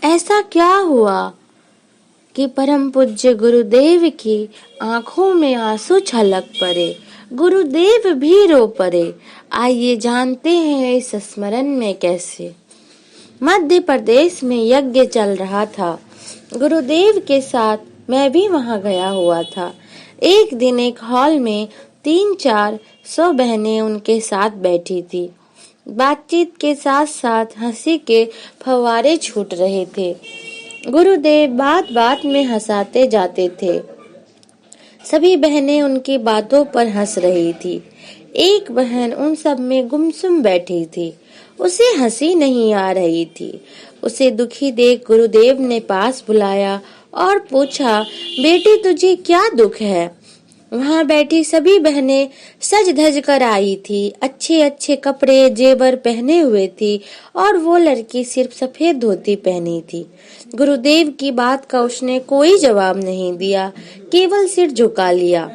ऐसा क्या हुआ कि परम पूज्य गुरुदेव की आंखों में आंसू छलक पड़े, गुरुदेव भी रो पड़े। आइए जानते हैं इस स्मरण में कैसे। मध्य प्रदेश में यज्ञ चल रहा था। गुरुदेव के साथ मैं भी वहां गया हुआ था। एक दिन एक हॉल में 300-400 बहनें उनके साथ बैठी थी। बातचीत के साथ साथ हंसी के फव्वारे छूट रहे थे। गुरुदेव बात बात में हंसाते जाते थे। सभी बहनें उनकी बातों पर हंस रही थी। एक बहन उन सब में गुमसुम बैठी थी। उसे हंसी नहीं आ रही थी। उसे दुखी देख गुरुदेव ने पास बुलाया और पूछा, बेटी तुझे क्या दुख है? वहां बैठी सभी बहनें सज धज कर आई थी। अच्छे अच्छे कपड़े जेवर पहने हुए थी और वो लड़की सिर्फ सफेद धोती पहनी थी। गुरुदेव की बात का उसने कोई जवाब नहीं दिया, केवल सिर झुका लिया।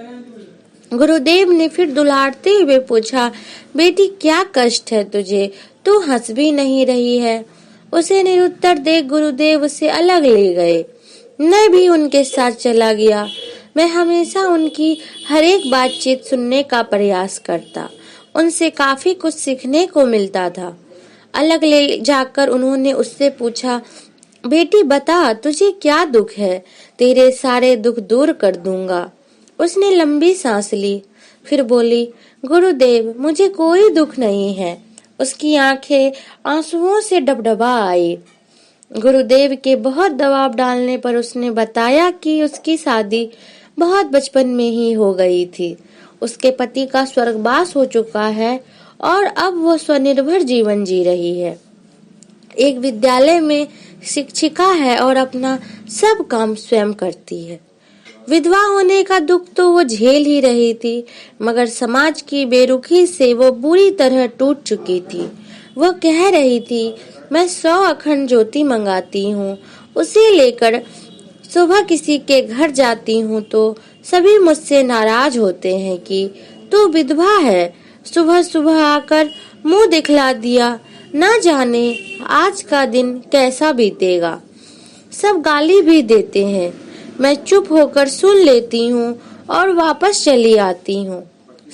गुरुदेव ने फिर दुलारते हुए पूछा, बेटी क्या कष्ट है तुझे? तू हंस भी नहीं रही है। उसे निरुत्तर देख गुरुदेव उसे अलग ले गए। मैं भी उनके साथ चला गया। मैं हमेशा उनकी हर एक बातचीत सुनने का प्रयास करता। उनसे काफी कुछ सीखने को मिलता था। अलग ले जाकर उन्होंने उससे पूछा, बेटी बता तुझे क्या दुख है? तेरे सारे दुख दूर कर दूंगा। उसने लंबी सांस ली, फिर बोली, गुरुदेव मुझे कोई दुख नहीं है। उसकी आंखें आंसुओं से डबडबा आई। गुरुदेव के बहुत दबाव डालने पर उसने बताया कि उसकी शादी बहुत बचपन में ही हो गई थी। उसके पति का स्वर्गवास हो चुका है और अब वो स्वनिर्भर जीवन जी रही है। एक विद्यालय में शिक्षिका है और अपना सब काम स्वयं करती है। विधवा होने का दुख तो वो झेल ही रही थी, मगर समाज की बेरुखी से वो बुरी तरह टूट चुकी थी। वो कह रही थी, मैं 100 अखंड ज्योति मंगाती हूँ, उसे लेकर सुबह किसी के घर जाती हूँ तो सभी मुझसे नाराज होते हैं कि तू विधवा है, सुबह सुबह आकर मुंह दिखला दिया, ना जाने आज का दिन कैसा बीतेगा। सब गाली भी देते हैं। मैं चुप होकर सुन लेती हूँ और वापस चली आती हूँ।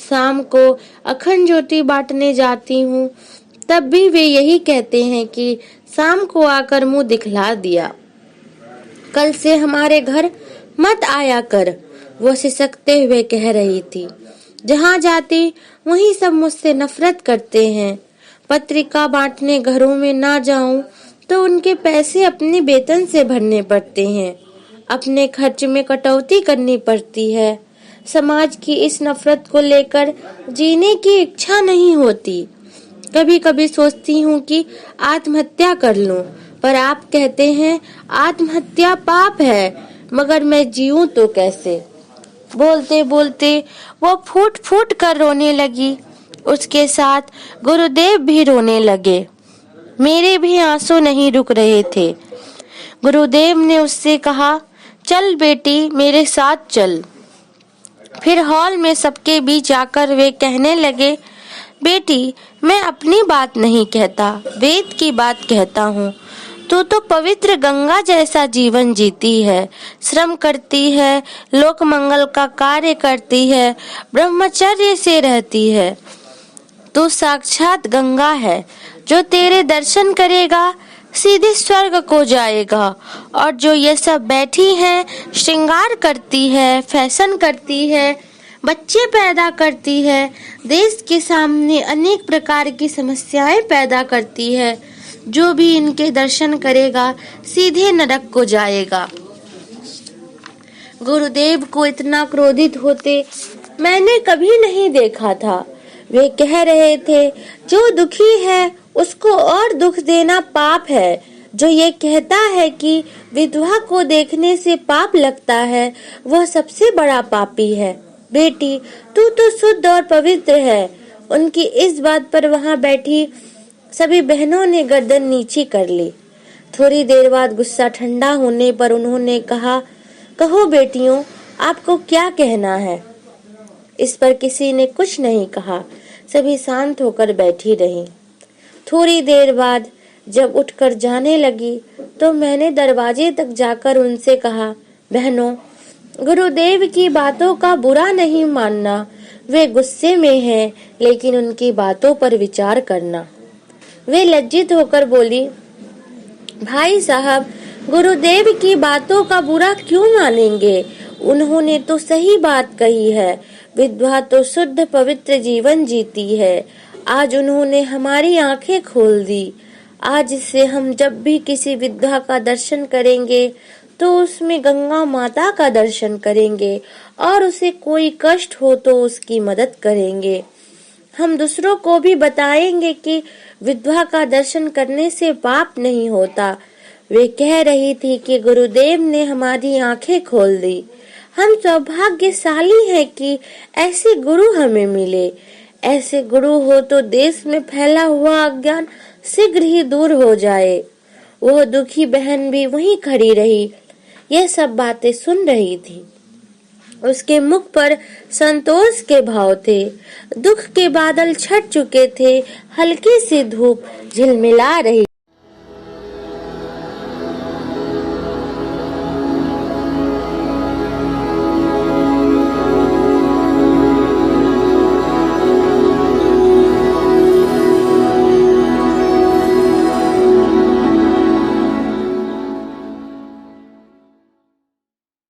शाम को अखंड ज्योति बांटने जाती हूँ, तब भी वे यही कहते हैं कि शाम को आकर मुंह दिखला दिया, कल से हमारे घर मत आया कर। वो सिसकते हुए कह रही थी। जहाँ जाती वहीं सब मुझसे नफरत करते हैं। पत्रिका बांटने घरों में ना जाऊं तो उनके पैसे अपने वेतन से भरने पड़ते हैं। अपने खर्च में कटौती करनी पड़ती है। समाज की इस नफरत को लेकर जीने की इच्छा नहीं होती। कभी कभी सोचती हूँ कि आत्महत्या कर लूं, पर आप कहते हैं आत्महत्या पाप है, मगर मैं जीऊं तो कैसे? बोलते बोलते वो फूट फूट कर रोने लगी। उसके साथ गुरुदेव भी रोने लगे। मेरे भी आंसू नहीं रुक रहे थे। गुरुदेव ने उससे कहा, चल बेटी मेरे साथ चल। फिर हॉल में सबके बीच आकर वे कहने लगे, बेटी मैं अपनी बात नहीं कहता, वेद की बात कहता हूँ। तू तो पवित्र गंगा जैसा जीवन जीती है, श्रम करती है, लोक मंगल का कार्य करती है, ब्रह्मचर्य से रहती है। तू साक्षात गंगा है। जो तेरे दर्शन करेगा सीधे स्वर्ग को जाएगा, और जो ये सब बैठी है, श्रृंगार करती है, फैशन करती है, बच्चे पैदा करती है, देश के सामने अनेक प्रकार की समस्याएं पैदा करती है, जो भी इनके दर्शन करेगा सीधे नरक को जाएगा। गुरुदेव को इतना क्रोधित होते मैंने कभी नहीं देखा था। वे कह रहे थे, जो दुखी है उसको और दुख देना पाप है। जो ये कहता है कि विधवा को देखने से पाप लगता है, वह सबसे बड़ा पापी है। बेटी तू तो शुद्ध और पवित्र है। उनकी इस बात पर वहां बैठी सभी बहनों ने गर्दन नीची कर ली। थोड़ी देर बाद गुस्सा ठंडा होने पर उन्होंने कहा, कहो बेटियों, आपको क्या कहना है? इस पर किसी ने कुछ नहीं कहा। सभी शांत होकर बैठी रहीं। थोड़ी देर बाद जब उठकर जाने लगी तो मैंने दरवाजे तक जाकर उनसे कहा, बहनों, गुरुदेव की बातों का बुरा नहीं मानना, वे गुस्से में हैं, लेकिन उनकी बातों पर विचार करना। वे लज्जित होकर बोली, भाई साहब, गुरुदेव की बातों का बुरा क्यों मानेंगे? उन्होंने तो सही बात कही है। विधवा तो शुद्ध पवित्र जीवन जीती है। आज उन्होंने हमारी आंखें खोल दी। आज से हम जब भी किसी विधवा का दर्शन करेंगे तो उसमें गंगा माता का दर्शन करेंगे और उसे कोई कष्ट हो तो उसकी मदद करेंगे। हम दूसरों को भी बताएंगे कि विधवा का दर्शन करने से पाप नहीं होता। वे कह रही थी कि गुरुदेव ने हमारी आंखें खोल दी। हम सौभाग्यशाली हैं कि ऐसे गुरु हमें मिले। ऐसे गुरु हो तो देश में फैला हुआ अज्ञान शीघ्र ही दूर हो जाए। वह दुखी बहन भी वहीं खड़ी रही, यह सब बातें सुन रही थी। उसके मुख पर संतोष के भाव थे। दुख के बादल छट चुके थे। हल्की सी धूप झिलमिला रही